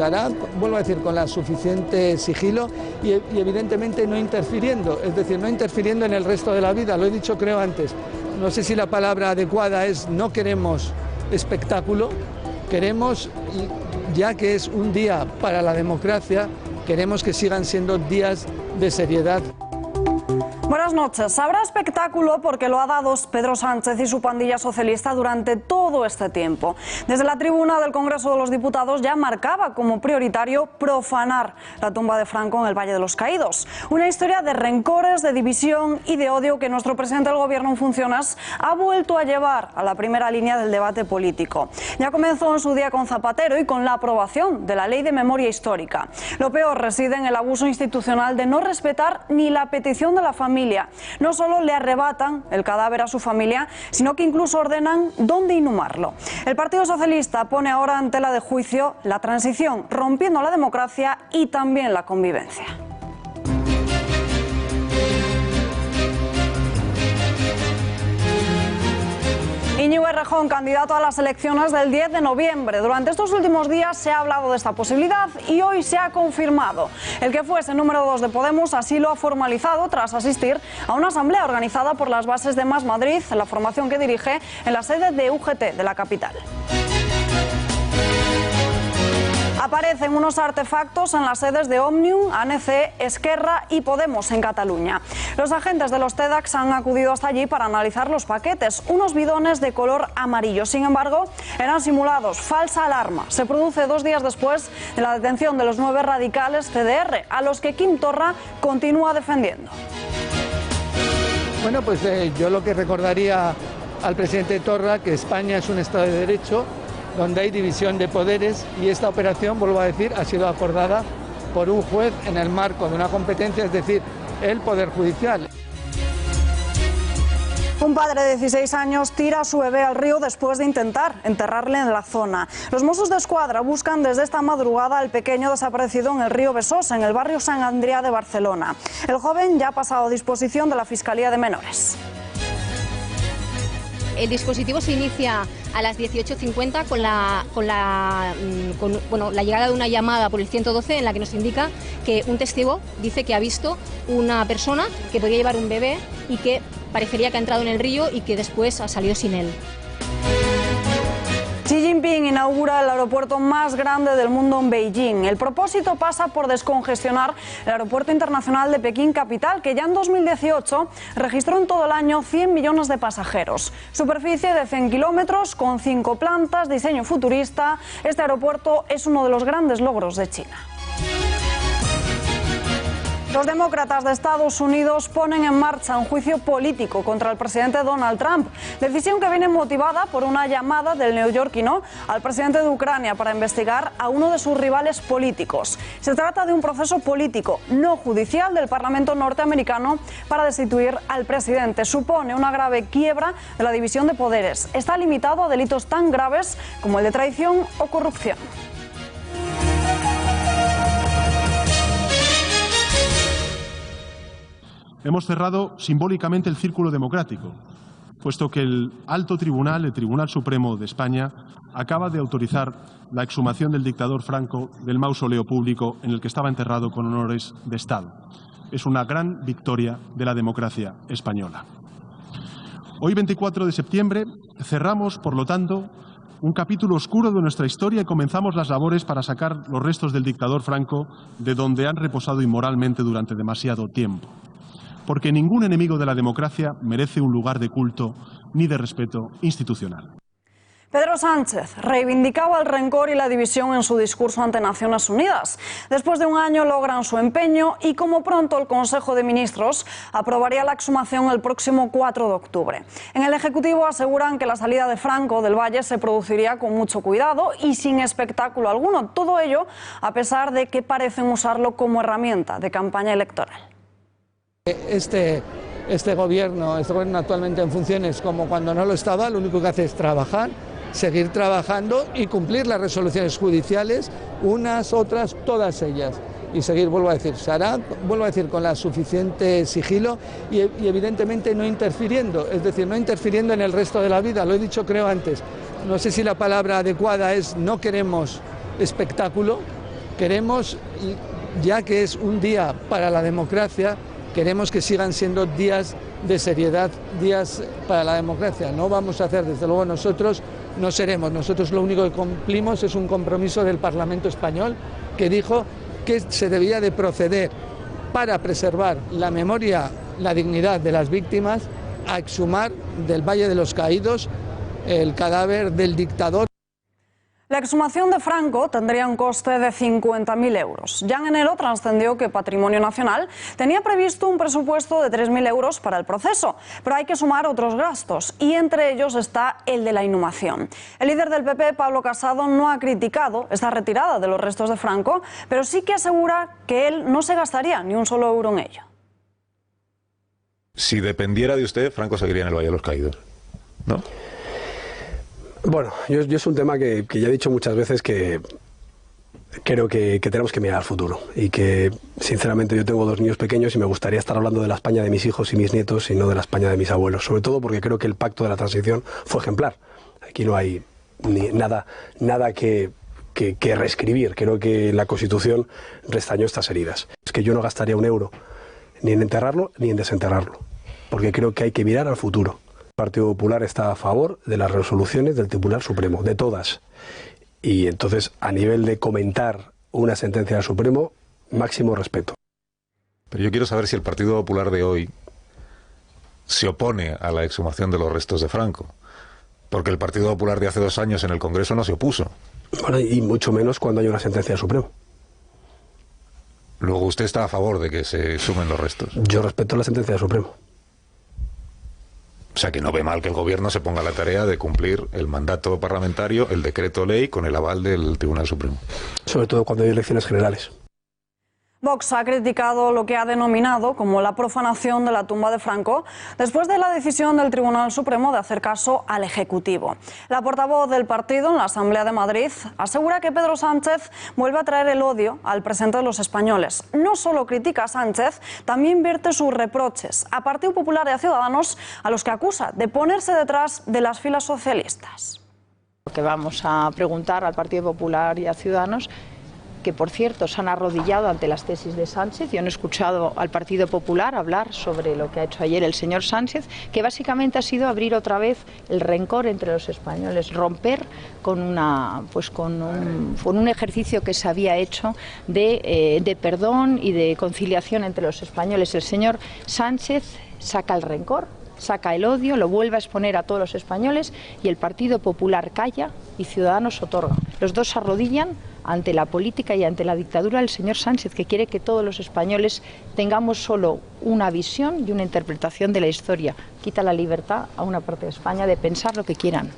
se hará, vuelvo a decir, con la suficiente sigilo y evidentemente no interfiriendo, es decir, no interfiriendo en el resto de la vida, lo he dicho creo antes. No sé si la palabra adecuada es no queremos espectáculo, queremos, ya que es un día para la democracia, queremos que sigan siendo días de seriedad. Buenas noches. Habrá espectáculo porque lo ha dado Pedro Sánchez y su pandilla socialista durante todo este tiempo. Desde la tribuna del Congreso de los Diputados ya marcaba como prioritario profanar la tumba de Franco en el Valle de los Caídos. Una historia de rencores, de división y de odio que nuestro presidente del Gobierno en funciones ha vuelto a llevar a la primera línea del debate político. Ya comenzó en su día con Zapatero y con la aprobación de la Ley de Memoria Histórica. Lo peor reside en el abuso institucional de no respetar ni la petición de la familia. No solo le arrebatan el cadáver a su familia, sino que incluso ordenan dónde inhumarlo. El Partido Socialista pone ahora en tela de juicio la transición, rompiendo la democracia y también la convivencia. Íñigo Errejón, candidato a las elecciones del 10 de noviembre. Durante estos últimos días se ha hablado de esta posibilidad y hoy se ha confirmado. El que fuese número 2 de Podemos así lo ha formalizado tras asistir a una asamblea organizada por las bases de Más Madrid, la formación que dirige en la sede de UGT de la capital. Aparecen unos artefactos en las sedes de Òmnium, ANC, Esquerra y Podemos en Cataluña. Los agentes de los TEDx han acudido hasta allí para analizar los paquetes, unos bidones de color amarillo. Sin embargo, eran simulados. Falsa alarma. Se produce 2 días después de la detención de los 9 radicales CDR, a los que Quim Torra continúa defendiendo. Bueno, pues yo lo que recordaría al presidente Torra que España es un Estado de Derecho, donde hay división de poderes y esta operación, vuelvo a decir, ha sido acordada por un juez en el marco de una competencia, es decir, el Poder Judicial. Un padre de 16 años tira a su bebé al río después de intentar enterrarle en la zona. Los Mossos d'Esquadra buscan desde esta madrugada al pequeño desaparecido en el río Besós, en el barrio Sant Adrià de Barcelona. El joven ya ha pasado a disposición de la Fiscalía de Menores. El dispositivo se inicia a las 18:50 con la llegada de una llamada por el 112 en la que nos indica que un testigo dice que ha visto una persona que podría llevar un bebé y que parecería que ha entrado en el río y que después ha salido sin él. Xi Jinping inaugura el aeropuerto más grande del mundo en Beijing. El propósito pasa por descongestionar el aeropuerto internacional de Pekín capital, que ya en 2018 registró en todo el año 100 millones de pasajeros. Superficie de 100 kilómetros, con 5 plantas, diseño futurista. Este aeropuerto es uno de los grandes logros de China. Los demócratas de Estados Unidos ponen en marcha un juicio político contra el presidente Donald Trump, decisión que viene motivada por una llamada del neoyorquino al presidente de Ucrania para investigar a uno de sus rivales políticos. Se trata de un proceso político, no judicial, del Parlamento norteamericano para destituir al presidente. Supone una grave quiebra de la división de poderes. Está limitado a delitos tan graves como el de traición o corrupción. Hemos cerrado simbólicamente el círculo democrático, puesto que el alto tribunal, el Tribunal Supremo de España, acaba de autorizar la exhumación del dictador Franco del mausoleo público en el que estaba enterrado con honores de Estado. Es una gran victoria de la democracia española. Hoy, 24 de septiembre, cerramos, por lo tanto, un capítulo oscuro de nuestra historia y comenzamos las labores para sacar los restos del dictador Franco de donde han reposado inmoralmente durante demasiado tiempo. Porque ningún enemigo de la democracia merece un lugar de culto ni de respeto institucional. Pedro Sánchez reivindicaba el rencor y la división en su discurso ante Naciones Unidas. Después de un año logran su empeño y como pronto el Consejo de Ministros aprobaría la exhumación el próximo 4 de octubre. En el Ejecutivo aseguran que la salida de Franco del Valle se produciría con mucho cuidado y sin espectáculo alguno. Todo ello a pesar de que parecen usarlo como herramienta de campaña electoral. Este gobierno actualmente en funciones, como cuando no lo estaba, lo único que hace es trabajar, seguir trabajando y cumplir las resoluciones judiciales, unas, otras, todas ellas. Y seguir, vuelvo a decir, se hará, vuelvo a decir, con la suficiente sigilo y evidentemente no interfiriendo, es decir, no interfiriendo en el resto de la vida, lo he dicho creo antes. No sé si la palabra adecuada es no queremos espectáculo, Queremos, ya que es un día para la democracia, queremos que sigan siendo días de seriedad, días para la democracia. No vamos a hacer, desde luego nosotros no seremos. Nosotros lo único que cumplimos es un compromiso del Parlamento español que dijo que se debía de proceder para preservar la memoria, la dignidad de las víctimas, a exhumar del Valle de los Caídos el cadáver del dictador. La exhumación de Franco tendría un coste de 50.000 euros. Ya en enero trascendió que Patrimonio Nacional tenía previsto un presupuesto de 3.000 euros para el proceso, pero hay que sumar otros gastos y entre ellos está el de la inhumación. El líder del PP, Pablo Casado, no ha criticado esta retirada de los restos de Franco, pero sí que asegura que él no se gastaría ni un solo euro en ello. Si dependiera de usted, Franco seguiría en el Valle de los Caídos, ¿no? Bueno, yo es un tema que ya he dicho muchas veces que creo que tenemos que mirar al futuro y que, sinceramente, yo tengo 2 niños pequeños y me gustaría estar hablando de la España de mis hijos y mis nietos y no de la España de mis abuelos, sobre todo porque creo que el pacto de la transición fue ejemplar. Aquí no hay nada que reescribir. Creo que la Constitución restañó estas heridas. Es que yo no gastaría un euro ni en enterrarlo ni en desenterrarlo, porque creo que hay que mirar al futuro. El Partido Popular está a favor de las resoluciones del Tribunal Supremo, de todas. Y entonces, a nivel de comentar una sentencia del Supremo, máximo respeto. Pero yo quiero saber si el Partido Popular de hoy se opone a la exhumación de los restos de Franco. Porque el Partido Popular de hace 2 años en el Congreso no se opuso. Bueno, y mucho menos cuando hay una sentencia del Supremo. Luego usted está a favor de que se exhumen los restos. Yo respeto la sentencia del Supremo. O sea, que no ve mal que el Gobierno se ponga a la tarea de cumplir el mandato parlamentario, el decreto ley, con el aval del Tribunal Supremo. Sobre todo cuando hay elecciones generales. Vox ha criticado lo que ha denominado como la profanación de la tumba de Franco después de la decisión del Tribunal Supremo de hacer caso al Ejecutivo. La portavoz del partido en la Asamblea de Madrid asegura que Pedro Sánchez vuelve a traer el odio al presente de los españoles. No solo critica a Sánchez, también vierte sus reproches a Partido Popular y a Ciudadanos, a los que acusa de ponerse detrás de las filas socialistas. Lo que vamos a preguntar al Partido Popular y a Ciudadanos, que por cierto se han arrodillado ante las tesis de Sánchez. Yo no he escuchado al Partido Popular hablar sobre lo que ha hecho ayer el señor Sánchez, que básicamente ha sido abrir otra vez el rencor entre los españoles, romper con un ejercicio que se había hecho de perdón y de conciliación entre los españoles. El señor Sánchez saca el rencor, saca el odio, lo vuelve a exponer a todos los españoles y el Partido Popular calla y Ciudadanos otorga. Los dos se arrodillan ante la política y ante la dictadura del señor Sánchez, que quiere que todos los españoles tengamos solo una visión y una interpretación de la historia. Quita la libertad a una parte de España de pensar lo que quieran.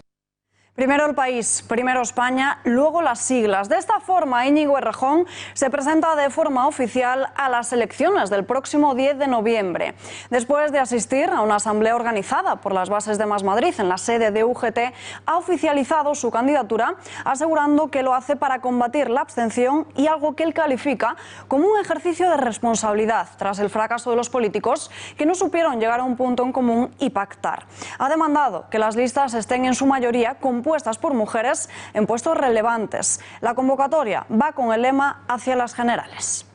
Primero el país, primero España, luego las siglas. De esta forma, Íñigo Errejón se presenta de forma oficial a las elecciones del próximo 10 de noviembre. Después de asistir a una asamblea organizada por las bases de Más Madrid en la sede de UGT, ha oficializado su candidatura, asegurando que lo hace para combatir la abstención y algo que él califica como un ejercicio de responsabilidad tras el fracaso de los políticos que no supieron llegar a un punto en común y pactar. Ha demandado que las listas estén en su mayoría compuestas por mujeres en puestos relevantes. La convocatoria va con el lema hacia las generales.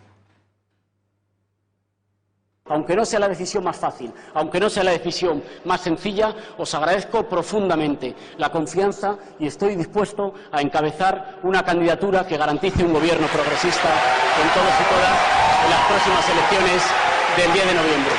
Aunque no sea la decisión más fácil, aunque no sea la decisión más sencilla, os agradezco profundamente la confianza y estoy dispuesto a encabezar una candidatura que garantice un gobierno progresista con todos y todas en las próximas elecciones del 10 de noviembre.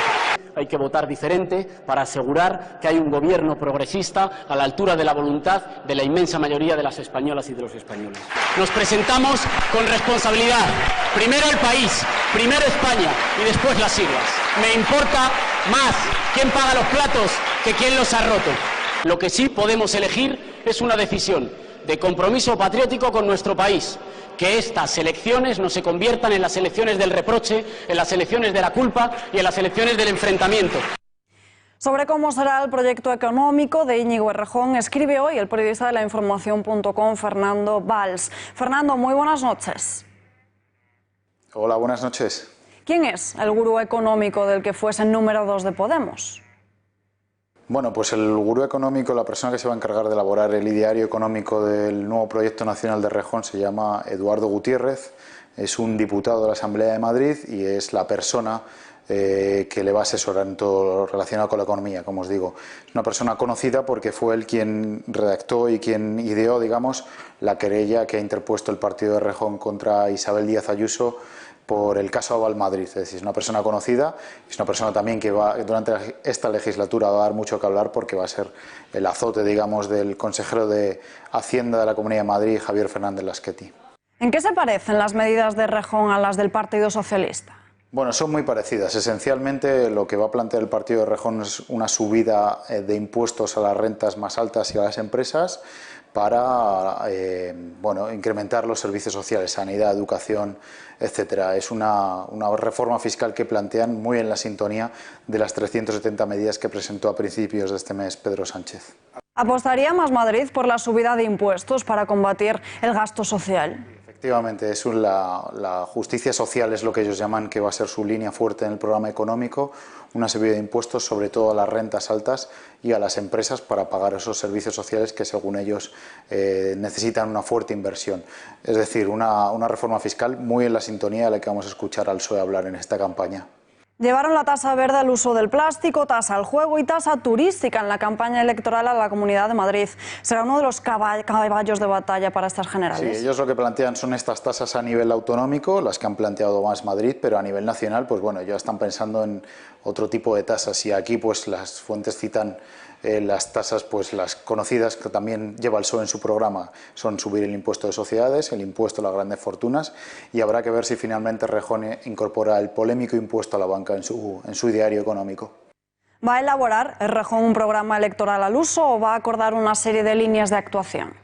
Hay que votar diferente para asegurar que hay un gobierno progresista a la altura de la voluntad de la inmensa mayoría de las españolas y de los españoles. Nos presentamos con responsabilidad. Primero el país, primero España y después las siglas. Me importa más quién paga los platos que quién los ha roto. Lo que sí podemos elegir es una decisión de compromiso patriótico con nuestro país. Que estas elecciones no se conviertan en las elecciones del reproche, en las elecciones de la culpa y en las elecciones del enfrentamiento. Sobre cómo será el proyecto económico de Íñigo Errejón escribe hoy el periodista de lainformación.com, Fernando Valls. Fernando, muy buenas noches. Hola, buenas noches. ¿Quién es el gurú económico del que fuese número 2 de Podemos? Bueno, pues el gurú económico, la persona que se va a encargar de elaborar el ideario económico del nuevo proyecto nacional de Errejón se llama Eduardo Gutiérrez. es un diputado de la Asamblea de Madrid y es la persona que le va a asesorar en todo lo relacionado con la economía, como os digo. Es una persona conocida porque fue él quien redactó y quien ideó, digamos, la querella que ha interpuesto el partido de Errejón contra Isabel Díaz Ayuso por el caso Aval Madrid. Es decir, es una persona conocida, es una persona también que durante esta legislatura va a dar mucho que hablar porque va a ser el azote, digamos, del consejero de Hacienda de la Comunidad de Madrid, Javier Fernández Lasqueti. ¿En qué se parecen las medidas de Errejón a las del Partido Socialista? Bueno, son muy parecidas. Esencialmente lo que va a plantear el partido de Errejón es una subida de impuestos a las rentas más altas y a las empresas para incrementar los servicios sociales, sanidad, educación, etcétera. Es una reforma fiscal que plantean muy en la sintonía de las 370 medidas que presentó a principios de este mes Pedro Sánchez. ¿Apostaría Más Madrid por la subida de impuestos para combatir el gasto social? Efectivamente, la justicia social es lo que ellos llaman que va a ser su línea fuerte en el programa económico, una subida de impuestos sobre todo a las rentas altas y a las empresas para pagar esos servicios sociales que según ellos necesitan una fuerte inversión. Es decir, una reforma fiscal muy en la sintonía de la que vamos a escuchar al PSOE hablar en esta campaña. Llevaron la tasa verde al uso del plástico, tasa al juego y tasa turística en la campaña electoral a la Comunidad de Madrid. ¿Será uno de los caballos de batalla para estas generales? Sí, ellos lo que plantean son estas tasas a nivel autonómico, las que han planteado Más Madrid, pero a nivel nacional, pues bueno, ya están pensando en otro tipo de tasas y aquí pues las fuentes citan las tasas, pues las conocidas que también lleva el PSOE en su programa, son subir el impuesto de sociedades, el impuesto a las grandes fortunas y habrá que ver si finalmente Errejón incorpora el polémico impuesto a la banca en su ideario económico. ¿Va a elaborar Errejón un programa electoral al uso o va a acordar una serie de líneas de actuación?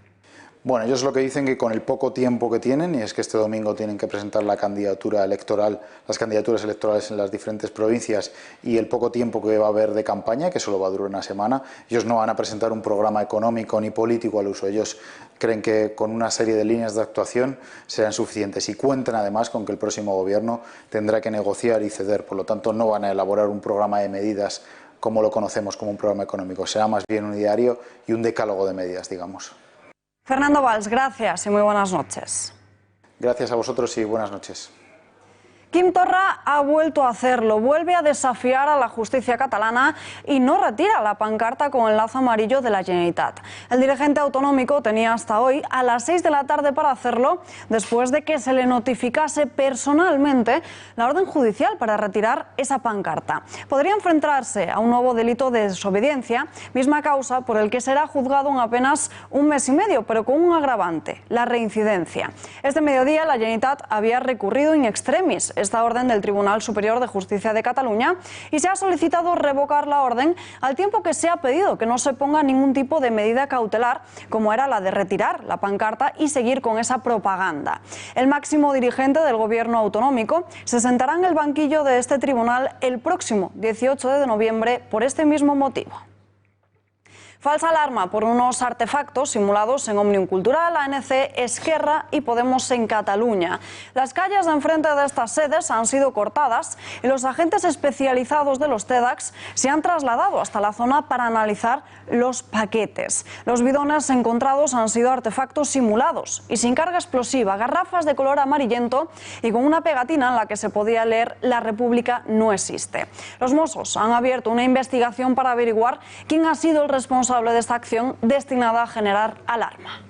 Bueno, ellos lo que dicen que con el poco tiempo que tienen, y es que este domingo tienen que presentar la candidatura electoral, las candidaturas electorales en las diferentes provincias y el poco tiempo que va a haber de campaña, que solo va a durar una semana, ellos no van a presentar un programa económico ni político al uso. Ellos creen que con una serie de líneas de actuación serán suficientes y cuentan además con que el próximo gobierno tendrá que negociar y ceder. Por lo tanto, no van a elaborar un programa de medidas como lo conocemos como un programa económico. Será más bien un ideario y un decálogo de medidas, digamos. Fernando Valls, gracias y muy buenas noches. Gracias a vosotros y buenas noches. Quim Torra ha vuelto a hacerlo, vuelve a desafiar a la justicia catalana y no retira la pancarta con el lazo amarillo de la Generalitat. El dirigente autonómico tenía hasta hoy a las 6 de la tarde para hacerlo, después de que se le notificase personalmente la orden judicial para retirar esa pancarta. Podría enfrentarse a un nuevo delito de desobediencia, misma causa por el que será juzgado en apenas un mes y medio, pero con un agravante, la reincidencia. Este mediodía la Generalitat había recurrido in extremis esta orden del Tribunal Superior de Justicia de Cataluña y se ha solicitado revocar la orden al tiempo que se ha pedido que no se ponga ningún tipo de medida cautelar como era la de retirar la pancarta y seguir con esa propaganda. El máximo dirigente del gobierno autonómico se sentará en el banquillo de este tribunal el próximo 18 de noviembre por este mismo motivo. Falsa alarma por unos artefactos simulados en Òmnium Cultural, ANC, Esquerra y Podemos en Cataluña. Las calles de enfrente de estas sedes han sido cortadas y los agentes especializados de los TEDx se han trasladado hasta la zona para analizar los paquetes. Los bidones encontrados han sido artefactos simulados y sin carga explosiva, garrafas de color amarillento y con una pegatina en la que se podía leer "La República no existe". Los Mossos han abierto una investigación para averiguar quién ha sido el responsable de esta acción destinada a generar alarma.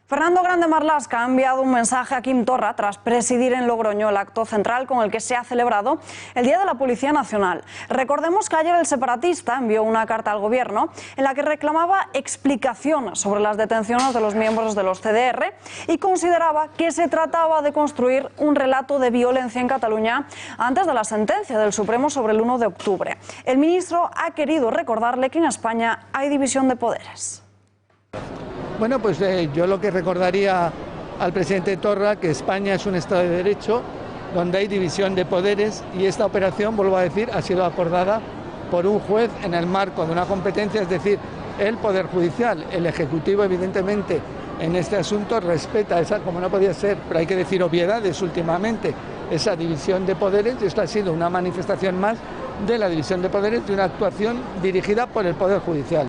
Fernando Grande Marlaska ha enviado un mensaje a Quim Torra tras presidir en Logroño el acto central con el que se ha celebrado el Día de la Policía Nacional. Recordemos que ayer el separatista envió una carta al gobierno en la que reclamaba explicaciones sobre las detenciones de los miembros de los CDR y consideraba que se trataba de construir un relato de violencia en Cataluña antes de la sentencia del Supremo sobre el 1 de octubre. El ministro ha querido recordarle que en España hay división de poderes. Bueno, pues yo lo que recordaría al presidente Torra que España es un Estado de Derecho donde hay división de poderes y esta operación, vuelvo a decir, ha sido acordada por un juez en el marco de una competencia, es decir, el Poder Judicial. El Ejecutivo, evidentemente, en este asunto respeta esa, como no podía ser, pero hay que decir obviedades últimamente, esa división de poderes y esto ha sido una manifestación más de la división de poderes de una actuación dirigida por el Poder Judicial.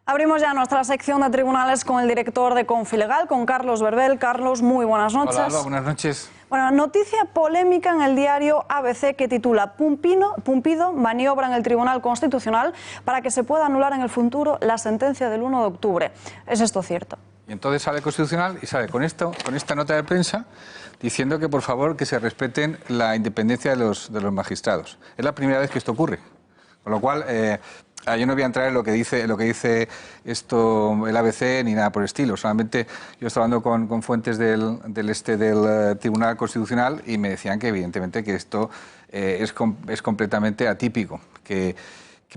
Abrimos ya nuestra sección de tribunales con el director de Confilegal, con Carlos Berbel. Carlos, muy buenas noches. Hola, Alba, buenas noches. Bueno, noticia polémica en el diario ABC que titula Pumpido maniobra en el Tribunal Constitucional para que se pueda anular en el futuro la sentencia del 1 de octubre. ¿Es esto cierto? Y entonces sale el Constitucional y sale con esta nota de prensa diciendo que por favor que se respeten la independencia de los magistrados. Es la primera vez que esto ocurre. Con lo cual, yo no voy a entrar en lo que dice esto el ABC ni nada por el estilo. Solamente yo estaba hablando con fuentes del Tribunal Constitucional y me decían que evidentemente que esto es completamente atípico. Que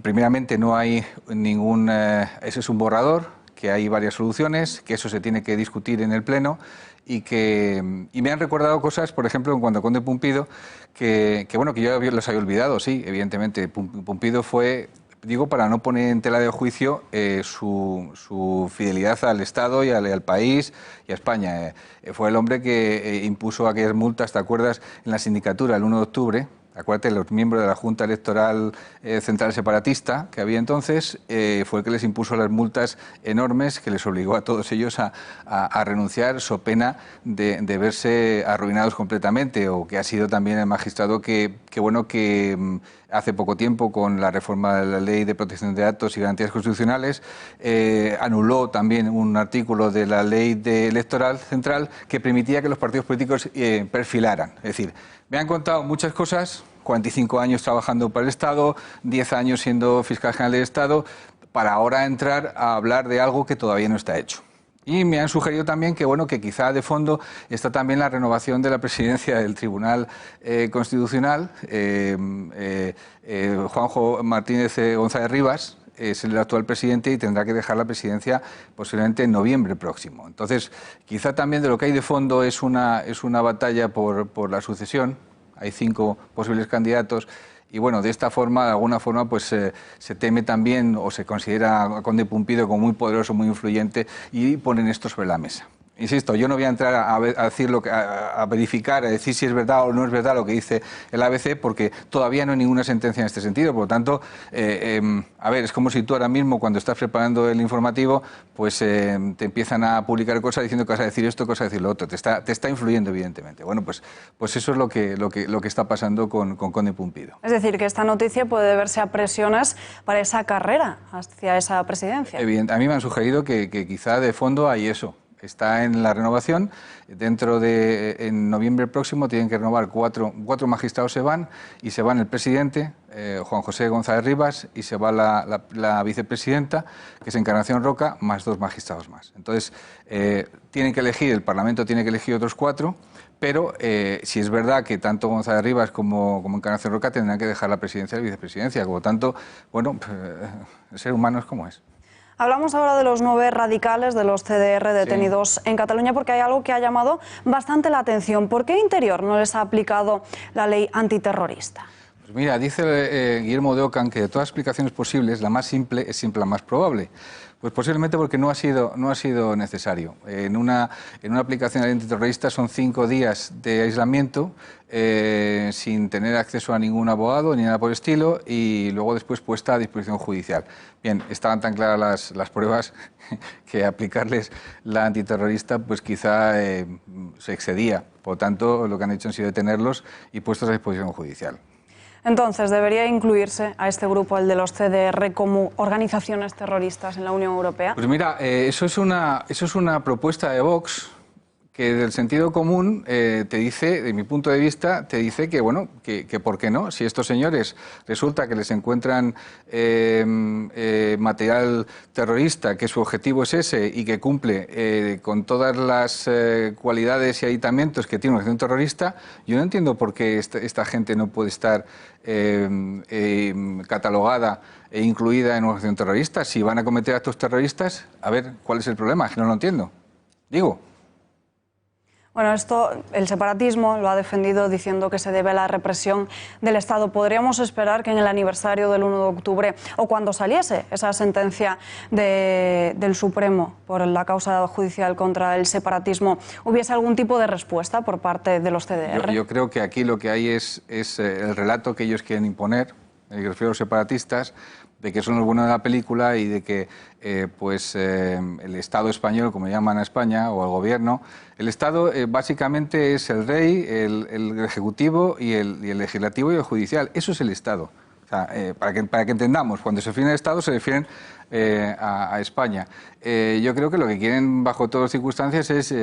primeramente no hay ningún... ese es un borrador, que hay varias soluciones, que eso se tiene que discutir en el Pleno y me han recordado cosas, por ejemplo, en cuanto a Conde Pumpido, que yo los había olvidado, sí, evidentemente. Pumpido fue, digo, para no poner en tela de juicio su fidelidad al Estado y al país y a España. Fue el hombre que impuso aquellas multas, ¿te acuerdas?, en la sindicatura el 1 de octubre. Acuérdate, los miembros de la Junta Electoral Central Separatista que había entonces, fue el que les impuso las multas enormes que les obligó a todos ellos a renunciar, so pena de verse arruinados completamente, o que ha sido también el magistrado que hace poco tiempo, con la reforma de la Ley de Protección de Datos y Garantías Constitucionales, anuló también un artículo de la Ley Electoral Central que permitía que los partidos políticos perfilaran. Es decir, me han contado muchas cosas, 45 años trabajando para el Estado, 10 años siendo fiscal general del Estado, para ahora entrar a hablar de algo que todavía no está hecho. Y me han sugerido también que quizá de fondo está también la renovación de la presidencia del Tribunal Constitucional. Juanjo Martínez González Rivas es el actual presidente y tendrá que dejar la presidencia posiblemente en noviembre próximo. Entonces, quizá también de lo que hay de fondo es una batalla por la sucesión. Hay 5 posibles candidatos. Y bueno, de esta forma, de alguna forma, pues se teme también, o se considera a Conde Pumpido como muy poderoso, muy influyente, y ponen esto sobre la mesa. Insisto, yo no voy a entrar a decir a verificar, a decir si es verdad o no es verdad lo que dice el ABC, porque todavía no hay ninguna sentencia en este sentido. Por lo tanto, es como si tú ahora mismo, cuando estás preparando el informativo, pues te empiezan a publicar cosas diciendo que vas a decir esto, que vas a decir lo otro. Te está influyendo, evidentemente. Bueno, pues eso es lo que está pasando con Conde Pumpido. Es decir, que esta noticia puede deberse a presiones para esa carrera hacia esa presidencia. A mí me han sugerido que quizá de fondo hay eso. Está en la renovación. En noviembre próximo tienen que renovar 4 magistrados, se van el presidente, Juan José González Rivas, y se va la vicepresidenta, que es Encarnación Roca, más 2 magistrados más. Entonces, tienen que elegir, el Parlamento tiene que elegir otros 4, pero si es verdad que tanto González Rivas como Encarnación Roca tendrán que dejar la presidencia y la vicepresidencia. Por lo tanto, el ser humano es como es. Hablamos ahora de los 9 radicales de los CDR detenidos en Cataluña, porque hay algo que ha llamado bastante la atención. ¿Por qué Interior no les ha aplicado la ley antiterrorista? Pues mira, dice Guillermo de Ockham que de todas las explicaciones posibles, la más simple es siempre la más probable. Pues posiblemente porque no ha sido necesario. En una aplicación de la ley antiterrorista son 5 días de aislamiento sin tener acceso a ningún abogado ni nada por el estilo, y luego después puesta a disposición judicial. Bien, estaban tan claras las pruebas que aplicarles la antiterrorista pues quizá se excedía. Por lo tanto, lo que han hecho han sido detenerlos y puestos a disposición judicial. Entonces, ¿debería incluirse a este grupo, el de los CDR, como organizaciones terroristas en la Unión Europea? Pues mira, eso es una propuesta de Vox que del sentido común te dice, de mi punto de vista, te dice que que por qué no, si estos señores resulta que les encuentran material terrorista, que su objetivo es ese y que cumple con todas las cualidades y aditamentos que tiene una organización terrorista, yo no entiendo por qué esta gente no puede estar catalogada e incluida en una organización terrorista. Si van a cometer actos terroristas, a ver, ¿cuál es el problema? Es que no lo entiendo. Digo. Bueno, esto el separatismo lo ha defendido diciendo que se debe a la represión del Estado. ¿Podríamos esperar que en el aniversario del 1 de octubre o cuando saliese esa sentencia del Supremo por la causa judicial contra el separatismo hubiese algún tipo de respuesta por parte de los CDR? Yo creo que aquí lo que hay es el relato que ellos quieren imponer, me refiero a los separatistas, de que son los buenos de la película y de que el Estado español, como llaman a España, o el gobierno, el Estado básicamente es el rey, el ejecutivo y el legislativo y el judicial. Eso es el Estado. O sea, para que entendamos, cuando se refieren al Estado se refieren a España. Yo creo que lo que quieren, bajo todas las circunstancias, es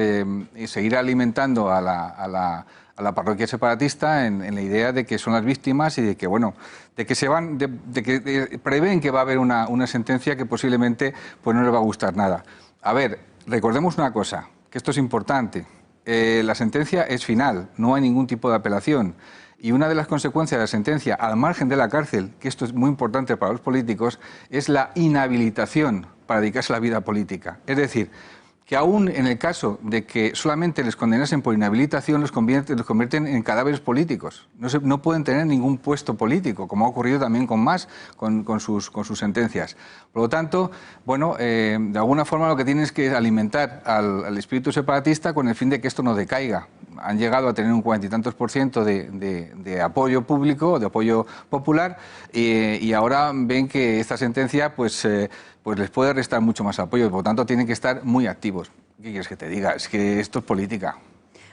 seguir alimentando a la parroquia separatista en la idea de que son las víctimas y de que, bueno, de que prevén que va a haber una sentencia que posiblemente pues no les va a gustar nada. A ver, recordemos una cosa, que esto es importante. La sentencia es final, no hay ningún tipo de apelación. Y una de las consecuencias de la sentencia, al margen de la cárcel, que esto es muy importante para los políticos, es la inhabilitación para dedicarse a la vida política. Es decir, que aún en el caso de que solamente les condenasen por inhabilitación, los convierten en cadáveres políticos. No pueden tener ningún puesto político, como ha ocurrido también con Mas, con sus sentencias. Por lo tanto, bueno, de alguna forma lo que tienen es que alimentar al espíritu separatista con el fin de que esto no decaiga. Han llegado a tener un 40 y tantos % de apoyo público, de apoyo popular, y ahora ven que esta sentencia pues les puede restar mucho más apoyo, por lo tanto tienen que estar muy activos. ¿Qué quieres que te diga? Es que esto es política.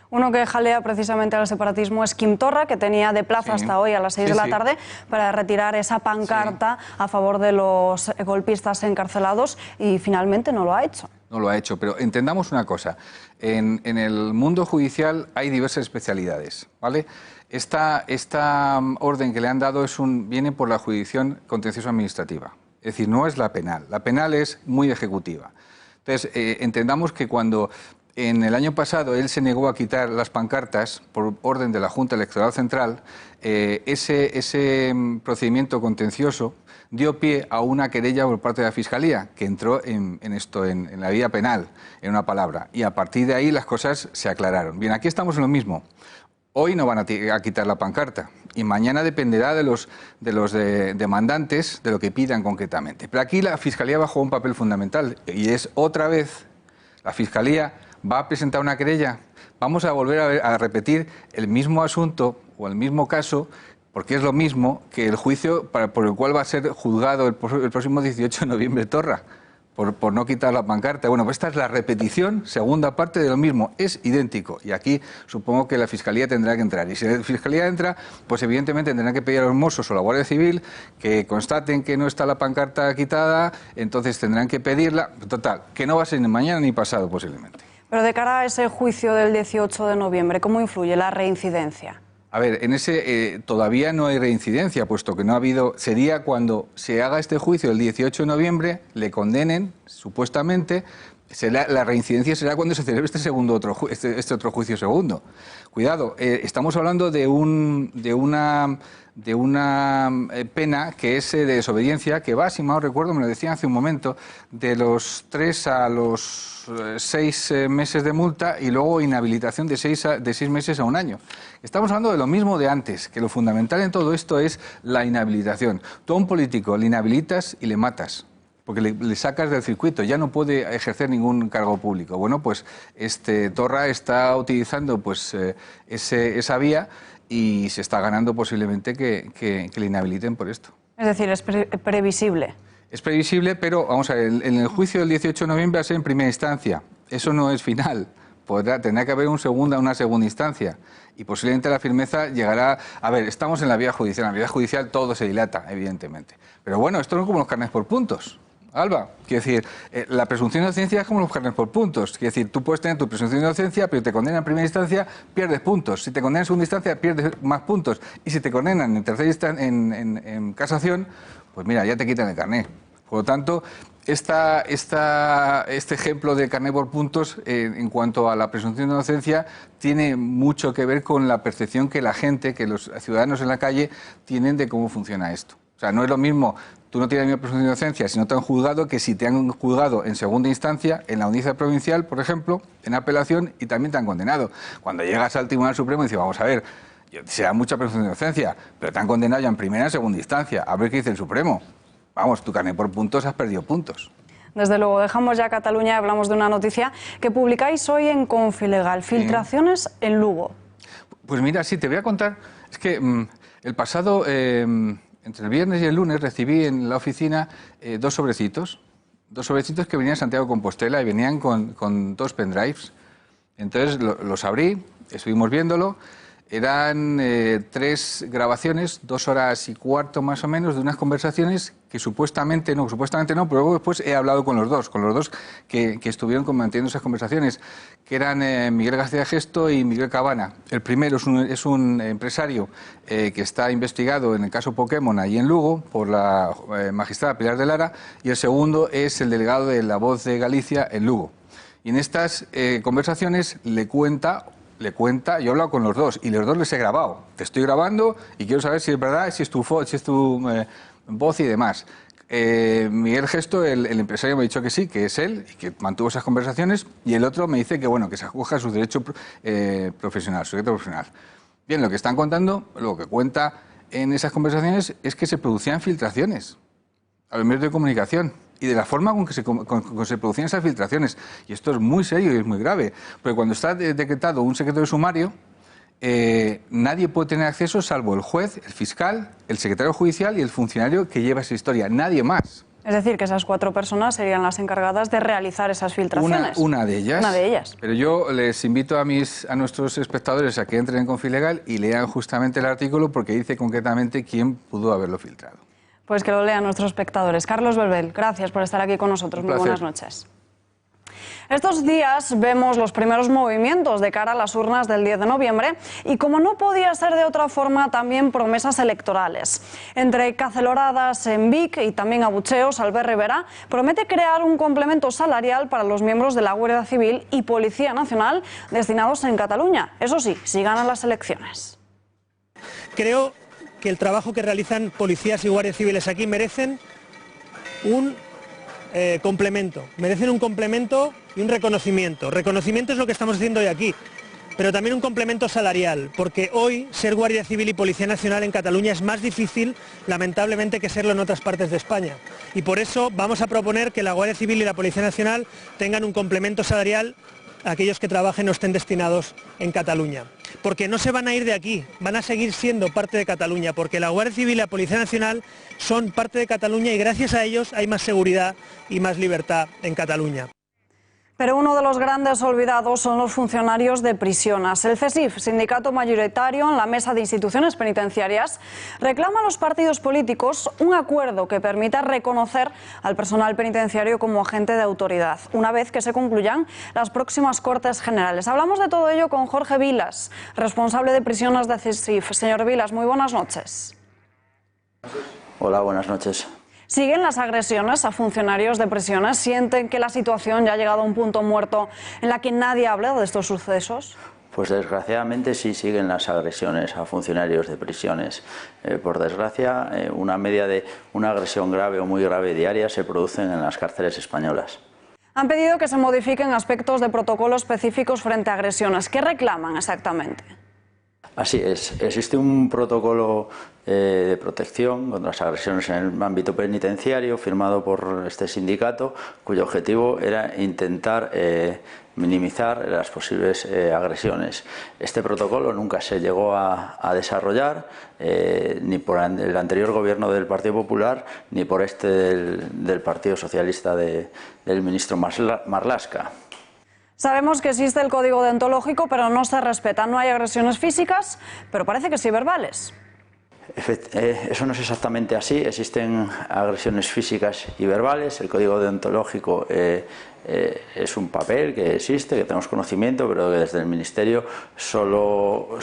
Uno que jalea precisamente al separatismo es Quim Torra, que tenía de plazo hasta hoy a las 6 de la tarde para retirar esa pancarta a favor de los golpistas encarcelados y finalmente no lo ha hecho. No lo ha hecho, pero entendamos una cosa. En el mundo judicial hay diversas especialidades, ¿vale? Esta orden que le han dado viene por la jurisdicción contencioso administrativa. Es decir, no es la penal. La penal es muy ejecutiva. Entonces, entendamos que cuando en el año pasado él se negó a quitar las pancartas por orden de la Junta Electoral Central, ese procedimiento contencioso dio pie a una querella por parte de la Fiscalía, que entró en la vía penal, en una palabra. Y a partir de ahí las cosas se aclararon. Bien, aquí estamos en lo mismo. Hoy no van a quitar la pancarta y mañana dependerá de los demandantes de lo que pidan concretamente. Pero aquí la Fiscalía va a jugar un papel fundamental y es otra vez la Fiscalía va a presentar una querella. Vamos a volver a repetir el mismo asunto o el mismo caso porque es lo mismo que el juicio por el cual va a ser juzgado el próximo 18 de noviembre Torra. Por no quitar la pancarta. Bueno, pues esta es la repetición, segunda parte de lo mismo, es idéntico. Y aquí supongo que la Fiscalía tendrá que entrar. Y si la Fiscalía entra, pues evidentemente tendrán que pedir a los Mossos o la Guardia Civil que constaten que no está la pancarta quitada, entonces tendrán que pedirla. Total, que no va a ser ni mañana ni pasado posiblemente. Pero de cara a ese juicio del 18 de noviembre, ¿cómo influye la reincidencia? A ver, en ese todavía no hay reincidencia, puesto que no ha habido... Sería cuando se haga este juicio el 18 de noviembre, le condenen, supuestamente, la reincidencia será cuando se celebre este otro juicio segundo. Cuidado, estamos hablando de una pena que es de desobediencia, que va, si mal no recuerdo, me lo decían hace un momento, de los 3 a los 6 meses de multa y luego inhabilitación de 6 meses a 1 año. Estamos hablando de lo mismo de antes, que lo fundamental en todo esto es la inhabilitación. Tú a un político le inhabilitas y le matas, porque le sacas del circuito, ya no puede ejercer ningún cargo público. Bueno, pues Torra está utilizando pues esa vía y se está ganando posiblemente que le inhabiliten por esto. Es decir, es previsible. Es previsible, pero vamos a ver, en el juicio del 18 de noviembre va a ser en primera instancia. Eso no es final. Tendrá que haber una segunda instancia. Y posiblemente la firmeza llegará... A ver, estamos en la vía judicial. En la vía judicial todo se dilata, evidentemente. Pero bueno, esto no es como los carnets por puntos. Alba, quiero decir, la presunción de inocencia es como los carnets por puntos. Quiero decir, tú puedes tener tu presunción de inocencia, pero te condenan en primera instancia, pierdes puntos. Si te condenan en segunda instancia, pierdes más puntos. Y si te condenan en tercera instancia, en casación, pues mira, ya te quitan el carnet. Por lo tanto, este ejemplo de carnet por puntos, en cuanto a la presunción de inocencia, tiene mucho que ver con la percepción que la gente, que los ciudadanos en la calle, tienen de cómo funciona esto. O sea, no es lo mismo, tú no tienes la misma presunción de inocencia si no te han juzgado que si te han juzgado en segunda instancia, en la audiencia provincial, por ejemplo, en apelación, y también te han condenado. Cuando llegas al Tribunal Supremo y dices, vamos a ver, se da mucha presunción de inocencia, pero te han condenado ya en primera y en segunda instancia. A ver qué dice el Supremo. Vamos, tu carnet por puntos, has perdido puntos. Desde luego, dejamos ya Cataluña y hablamos de una noticia que publicáis hoy en Confilegal, filtraciones en Lugo. Pues mira, sí, te voy a contar, es que el pasado entre el viernes y el lunes recibí en la oficina dos sobrecitos que venían de Santiago de Compostela y venían con 2 pendrives. Entonces los abrí, estuvimos viéndolo. Eran 3 grabaciones, 2 horas y cuarto más o menos, de unas conversaciones que supuestamente no, pero luego después he hablado con los dos que estuvieron manteniendo esas conversaciones, que eran Miguel García Gesto y Miguel Cabana. El primero es un empresario que está investigado en el caso Pokémon allí en Lugo por la magistrada Pilar de Lara, y el segundo es el delegado de La Voz de Galicia en Lugo. Y en estas conversaciones le cuenta, yo he hablado con los dos y los dos les he grabado. Te estoy grabando y quiero saber si es verdad, si es tu voz y demás. Miguel Gesto, el empresario, me ha dicho que sí, que es él y que mantuvo esas conversaciones, y el otro me dice que bueno, que se acoja a su derecho profesional, su derecho profesional. Bien, lo que están contando, lo que cuenta en esas conversaciones es que se producían filtraciones a los medios de comunicación, y de la forma con que se producían esas filtraciones. Y esto es muy serio y es muy grave, porque cuando está decretado un secreto de sumario, nadie puede tener acceso salvo el juez, el fiscal, el secretario judicial y el funcionario que lleva esa historia, nadie más. Es decir, que esas 4 personas serían las encargadas de realizar esas filtraciones. Una de ellas. Una de ellas. Pero yo les invito a nuestros espectadores a que entren en Confilegal y lean justamente el artículo, porque dice concretamente quién pudo haberlo filtrado. Pues que lo lean nuestros espectadores. Carlos Belbel, gracias por estar aquí con nosotros. Muy buenas noches. Estos días vemos los primeros movimientos de cara a las urnas del 10 de noviembre y, como no podía ser de otra forma, también promesas electorales. Entre caceloradas en Vic y también abucheos, Albert Rivera promete crear un complemento salarial para los miembros de la Guardia Civil y Policía Nacional destinados en Cataluña. Eso sí, si ganan las elecciones. Creo que el trabajo que realizan policías y guardias civiles aquí merecen un complemento, y un reconocimiento. Reconocimiento es lo que estamos haciendo hoy aquí, pero también un complemento salarial, porque hoy ser Guardia Civil y Policía Nacional en Cataluña es más difícil, lamentablemente, que serlo en otras partes de España. Y por eso vamos a proponer que la Guardia Civil y la Policía Nacional tengan un complemento salarial a aquellos que trabajen o estén destinados en Cataluña. Porque no se van a ir de aquí, van a seguir siendo parte de Cataluña, porque la Guardia Civil y la Policía Nacional son parte de Cataluña y gracias a ellos hay más seguridad y más libertad en Cataluña. Pero uno de los grandes olvidados son los funcionarios de prisiones. El CESIF, sindicato mayoritario en la Mesa de Instituciones Penitenciarias, reclama a los partidos políticos un acuerdo que permita reconocer al personal penitenciario como agente de autoridad, una vez que se concluyan las próximas Cortes Generales. Hablamos de todo ello con Jorge Vilas, responsable de prisiones de CESIF. Señor Vilas, muy buenas noches. Hola, buenas noches. ¿Siguen las agresiones a funcionarios de prisiones? ¿Sienten que la situación ya ha llegado a un punto muerto en la que nadie habla de estos sucesos? Pues desgraciadamente sí siguen las agresiones a funcionarios de prisiones. Por desgracia, una media de una agresión grave o muy grave diaria se producen en las cárceles españolas. Han pedido que se modifiquen aspectos de protocolo específicos frente a agresiones. ¿Qué reclaman exactamente? Así es, existe un protocolo de protección contra las agresiones en el ámbito penitenciario firmado por este sindicato, cuyo objetivo era intentar minimizar las posibles agresiones. Este protocolo nunca se llegó a desarrollar ni por el anterior gobierno del Partido Popular ni por este del Partido Socialista del ministro Marlaska. Sabemos que existe el código deontológico, pero no se respeta. No hay agresiones físicas, pero parece que sí verbales. Eso no es exactamente así. Existen agresiones físicas y verbales. El código deontológico es un papel que existe, que tenemos conocimiento, pero que desde el Ministerio solo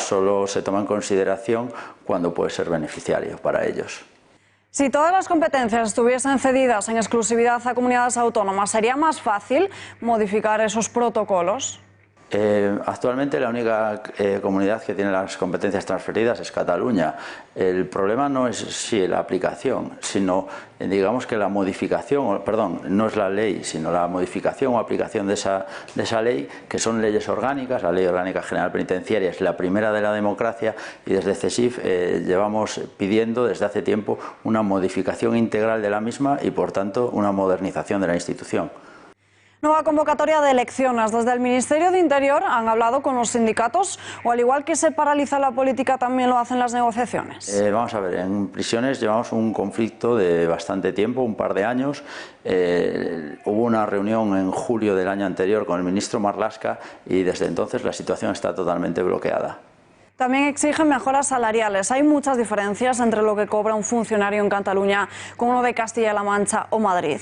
se toma en consideración cuando puede ser beneficiario para ellos. Si todas las competencias estuviesen cedidas en exclusividad a comunidades autónomas, ¿sería más fácil modificar esos protocolos? Actualmente la única comunidad que tiene las competencias transferidas es Cataluña. El problema no es si la aplicación, sino digamos que la modificación, perdón, no es la ley, sino la modificación o aplicación de esa ley, que son leyes orgánicas. La Ley Orgánica General Penitenciaria es la primera de la democracia y desde CESIF llevamos pidiendo desde hace tiempo una modificación integral de la misma y por tanto una modernización de la institución. Nueva convocatoria de elecciones. Desde el Ministerio de Interior han hablado con los sindicatos o al igual que se paraliza la política también lo hacen las negociaciones. Vamos a ver, en prisiones llevamos un conflicto de bastante tiempo, un par de años. Hubo una reunión en julio del año anterior con el ministro Marlaska y desde entonces la situación está totalmente bloqueada. También exigen mejoras salariales. Hay muchas diferencias entre lo que cobra un funcionario en Cataluña con uno de Castilla-La Mancha o Madrid.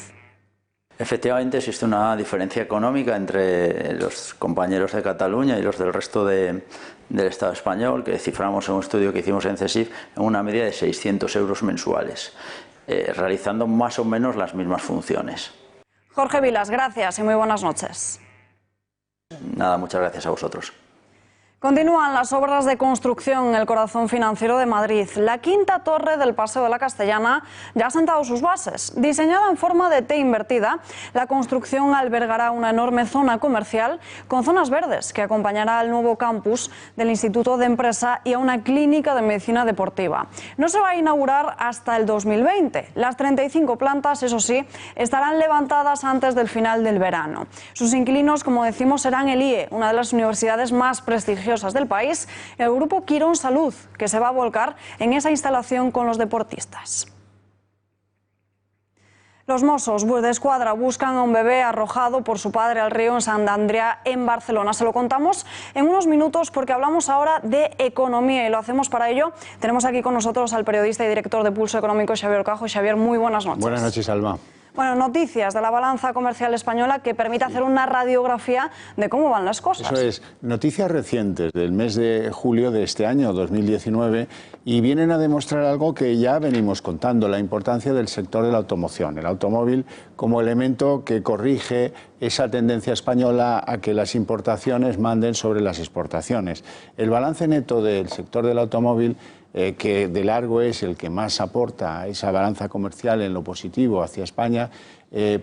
Efectivamente existe una diferencia económica entre los compañeros de Cataluña y los del resto del Estado español, que ciframos en un estudio que hicimos en CESIF en una media de 600 euros mensuales, realizando más o menos las mismas funciones. Jorge Vilas, gracias y muy buenas noches. Nada, muchas gracias a vosotros. Continúan las obras de construcción en el corazón financiero de Madrid. La quinta torre del Paseo de la Castellana ya ha sentado sus bases. Diseñada en forma de T invertida, la construcción albergará una enorme zona comercial con zonas verdes que acompañará al nuevo campus del Instituto de Empresa y a una clínica de medicina deportiva. No se va a inaugurar hasta el 2020. Las 35 plantas, eso sí, estarán levantadas antes del final del verano. Sus inquilinos, como decimos, serán el IE, una de las universidades más prestigiosas del país, el grupo Quirón Salud, que se va a volcar en esa instalación con los deportistas. Los Mossos de Escuadra buscan a un bebé arrojado por su padre al río en Sant Andrea, en Barcelona. Se lo contamos en unos minutos porque hablamos ahora de economía y lo hacemos para ello. Tenemos aquí con nosotros al periodista y director de Pulso Económico, Xavier Cajo. Xavier, muy buenas noches. Buenas noches, Alma. Bueno, noticias de la balanza comercial española que permite hacer una radiografía de cómo van las cosas. Eso es, noticias recientes del mes de julio de este año, 2019, y vienen a demostrar algo que ya venimos contando, la importancia del sector de la automoción, el automóvil como elemento que corrige esa tendencia española a que las importaciones manden sobre las exportaciones. El balance neto del sector del automóvil, que de largo es el que más aporta a esa balanza comercial en lo positivo hacia España,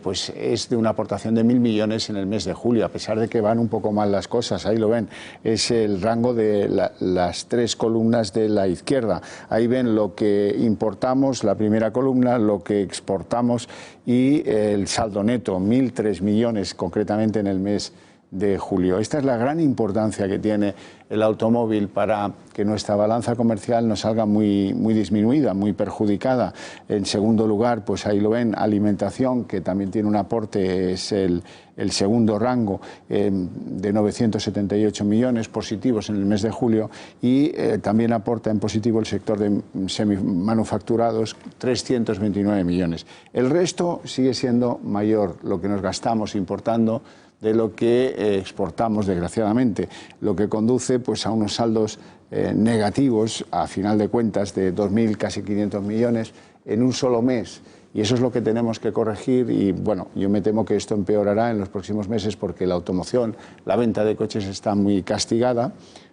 pues es de una aportación de 1.000 millones en el mes de julio, a pesar de que van un poco mal las cosas. Ahí lo ven, es el rango de las tres columnas de la izquierda. Ahí ven lo que importamos, la primera columna, lo que exportamos y el saldo neto, 1.003 millones concretamente en el mes de julio. Esta es la gran importancia que tiene el automóvil para que nuestra balanza comercial nos salga muy disminuida, muy perjudicada. En segundo lugar, pues ahí lo ven, alimentación, que también tiene un aporte, es el segundo rango, de 978 millones positivos en el mes de julio, y también aporta en positivo el sector de semimanufacturados, 329 millones. El resto sigue siendo mayor, lo que nos gastamos importando, de lo que exportamos, desgraciadamente, lo que conduce pues a unos saldos negativos, a final de cuentas, de 2.000, casi 500 millones en un solo mes. Y eso es lo que tenemos que corregir y, bueno, yo me temo que esto empeorará en los próximos meses porque la automoción, la venta de coches está muy castigada,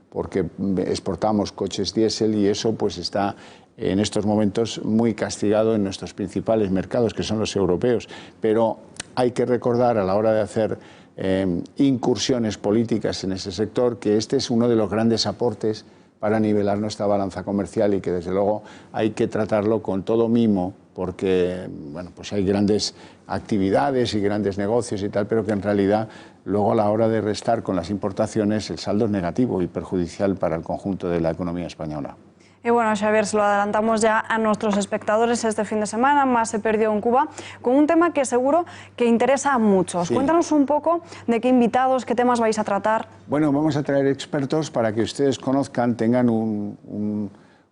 porque exportamos coches diésel y eso pues está en estos momentos muy castigado en nuestros principales mercados, que son los europeos. Pero hay que recordar a la hora de hacer incursiones políticas en ese sector que este es uno de los grandes aportes para nivelar nuestra balanza comercial y que desde luego hay que tratarlo con todo mimo porque bueno, pues hay grandes actividades y grandes negocios y tal, pero que en realidad luego a la hora de restar con las importaciones el saldo es negativo y perjudicial para el conjunto de la economía española. Y bueno, Xavier, se lo adelantamos ya a nuestros espectadores este fin de semana, más se perdió en Cuba, con un tema que seguro que interesa a muchos. Sí. Cuéntanos un poco de qué invitados, qué temas vais a tratar. Bueno, vamos a traer expertos para que ustedes conozcan, tengan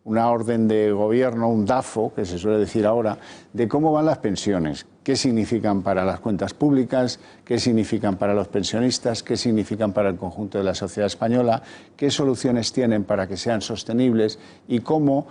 una orden de gobierno, un DAFO, que se suele decir ahora, de cómo van las pensiones, qué significan para las cuentas públicas, qué significan para los pensionistas, qué significan para el conjunto de la sociedad española, qué soluciones tienen para que sean sostenibles y cómo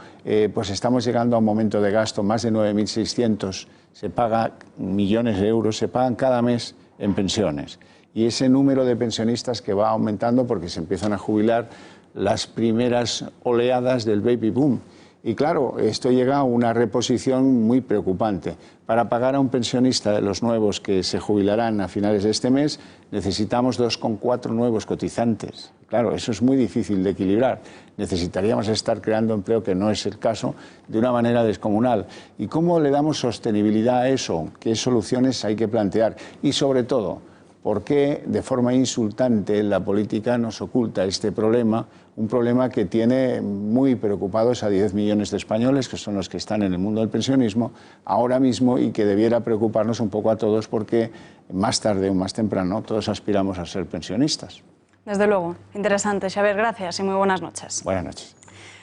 pues estamos llegando a un momento de gasto, más de 9.600, se paga millones de euros, se pagan cada mes en pensiones. Y ese número de pensionistas que va aumentando porque se empiezan a jubilar las primeras oleadas del baby boom. Y claro, esto llega a una reposición muy preocupante. Para pagar a un pensionista de los nuevos que se jubilarán a finales de este mes, necesitamos 2,4 nuevos cotizantes. Claro, eso es muy difícil de equilibrar. Necesitaríamos estar creando empleo, que no es el caso, de una manera descomunal. ¿Y cómo le damos sostenibilidad a eso? ¿Qué soluciones hay que plantear? Y sobre todo, por qué de forma insultante la política nos oculta este problema, un problema que tiene muy preocupados a 10 millones de españoles, que son los que están en el mundo del pensionismo ahora mismo, y que debiera preocuparnos un poco a todos, porque más tarde o más temprano todos aspiramos a ser pensionistas. Desde luego, interesante. Xavier, gracias y muy buenas noches. Buenas noches.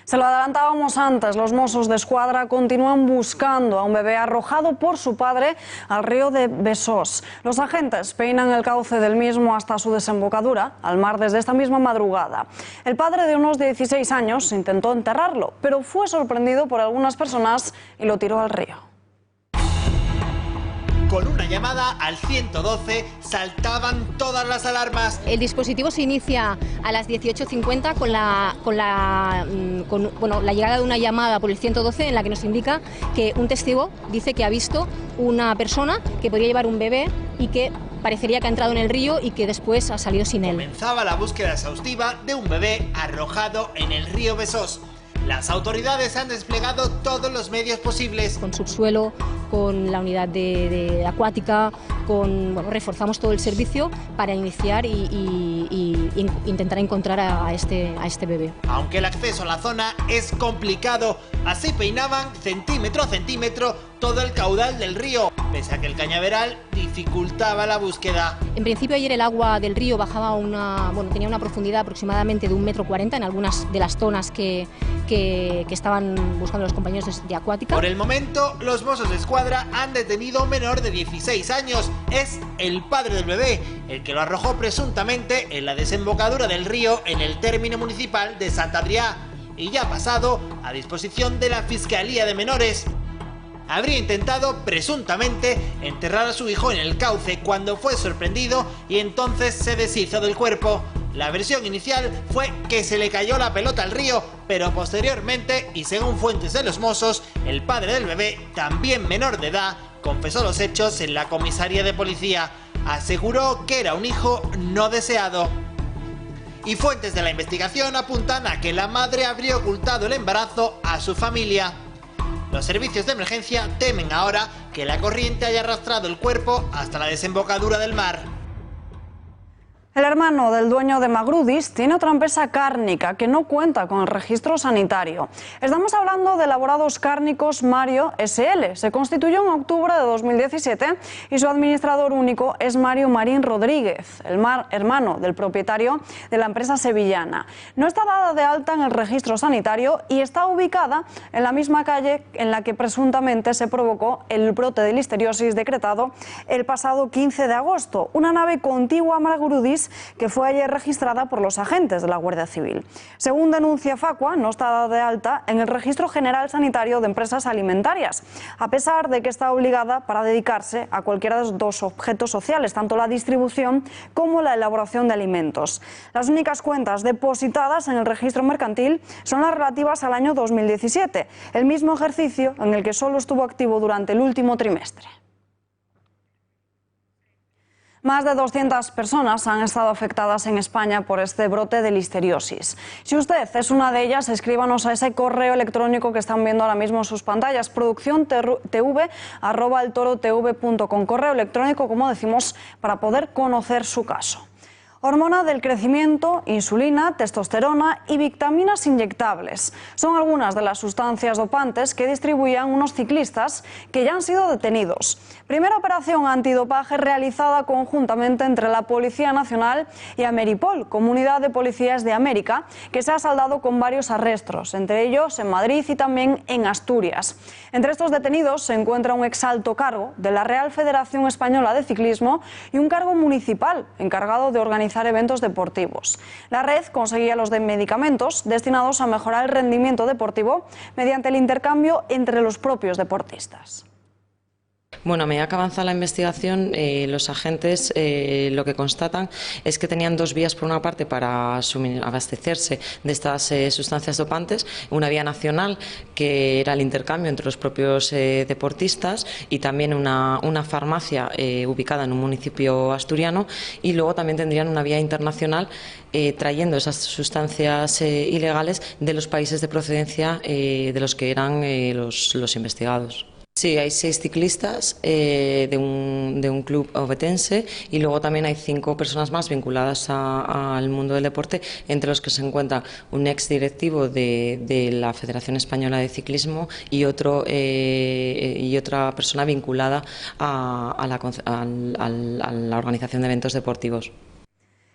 Se lo adelantábamos antes, los Mossos de Escuadra continúan buscando a un bebé arrojado por su padre al río de Besós. Los agentes peinan el cauce del mismo hasta su desembocadura al mar desde esta misma madrugada. El padre de unos 16 años intentó enterrarlo, pero fue sorprendido por algunas personas y lo tiró al río. Con una llamada al 112 saltaban todas las alarmas. El dispositivo se inicia a las 18:50 con la llegada de una llamada por el 112 en la que nos indica que un testigo dice que ha visto una persona que podría llevar un bebé y que parecería que ha entrado en el río y que después ha salido sin él. Comenzaba la búsqueda exhaustiva de un bebé arrojado en el río Besós. Las autoridades han desplegado todos los medios posibles. Con subsuelo, con la unidad de acuática, reforzamos todo el servicio para iniciar y intentar encontrar a este bebé. Aunque el acceso a la zona es complicado, así peinaban centímetro a centímetro todo el caudal del río, pese a que el cañaveral dificultaba la búsqueda. En principio ayer el agua del río bajaba tenía una profundidad aproximadamente de 1,40 m en algunas de las zonas que estaban buscando los compañeros de acuática. Por el momento, los Mossos de Escuadra han detenido a un menor de 16 años. Es el padre del bebé, el que lo arrojó presuntamente en la desembocadura del río en el término municipal de Sant Adrià, y ya ha pasado a disposición de la Fiscalía de Menores. Habría intentado, presuntamente, enterrar a su hijo en el cauce cuando fue sorprendido y entonces se deshizo del cuerpo. La versión inicial fue que se le cayó la pelota al río, pero posteriormente, y según fuentes de los Mossos, el padre del bebé, también menor de edad, confesó los hechos en la comisaría de policía. Aseguró que era un hijo no deseado. Y fuentes de la investigación apuntan a que la madre habría ocultado el embarazo a su familia. Los servicios de emergencia temen ahora que la corriente haya arrastrado el cuerpo hasta la desembocadura del mar. El hermano del dueño de Magrudis tiene otra empresa cárnica que no cuenta con el registro sanitario. Estamos hablando de Elaborados Cárnicos Mario SL. Se constituyó en octubre de 2017 y su administrador único es Mario Marín Rodríguez, el hermano del propietario de la empresa sevillana. No está dada de alta en el registro sanitario y está ubicada en la misma calle en la que presuntamente se provocó el brote de listeriosis decretado el pasado 15 de agosto. Una nave contigua a Magrudis que fue ayer registrada por los agentes de la Guardia Civil. Según denuncia Facua, no está dada de alta en el Registro General Sanitario de Empresas Alimentarias, a pesar de que está obligada para dedicarse a cualquiera de los dos objetos sociales, tanto la distribución como la elaboración de alimentos. Las únicas cuentas depositadas en el registro mercantil son las relativas al año 2017, el mismo ejercicio en el que solo estuvo activo durante el último trimestre. Más de 200 personas han estado afectadas en España por este brote de listeriosis. Si usted es una de ellas, escríbanos a ese correo electrónico que están viendo ahora mismo en sus pantallas, producciontv@eltorotv.com, correo electrónico, como decimos, para poder conocer su caso. Hormona del crecimiento, insulina, testosterona y vitaminas inyectables. Son algunas de las sustancias dopantes que distribuían unos ciclistas que ya han sido detenidos. Primera operación antidopaje realizada conjuntamente entre la Policía Nacional y Ameripol, Comunidad de Policías de América, que se ha saldado con varios arrestos, entre ellos en Madrid y también en Asturias. Entre estos detenidos se encuentra un exalto cargo de la Real Federación Española de Ciclismo y un cargo municipal encargado de organizar eventos deportivos. La red conseguía los medicamentos destinados a mejorar el rendimiento deportivo mediante el intercambio entre los propios deportistas. Bueno, a medida que avanza la investigación, los agentes lo que constatan es que tenían dos vías, por una parte, para abastecerse de estas sustancias dopantes, una vía nacional, que era el intercambio entre los propios deportistas, y también una farmacia ubicada en un municipio asturiano, y luego también tendrían una vía internacional trayendo esas sustancias ilegales de los países de procedencia de los que eran los investigados. Sí, hay 6 ciclistas de un club ovetense y luego también hay 5 personas más vinculadas al mundo del deporte, entre los que se encuentra un ex directivo de la Federación Española de Ciclismo y otra persona vinculada a la organización de eventos deportivos.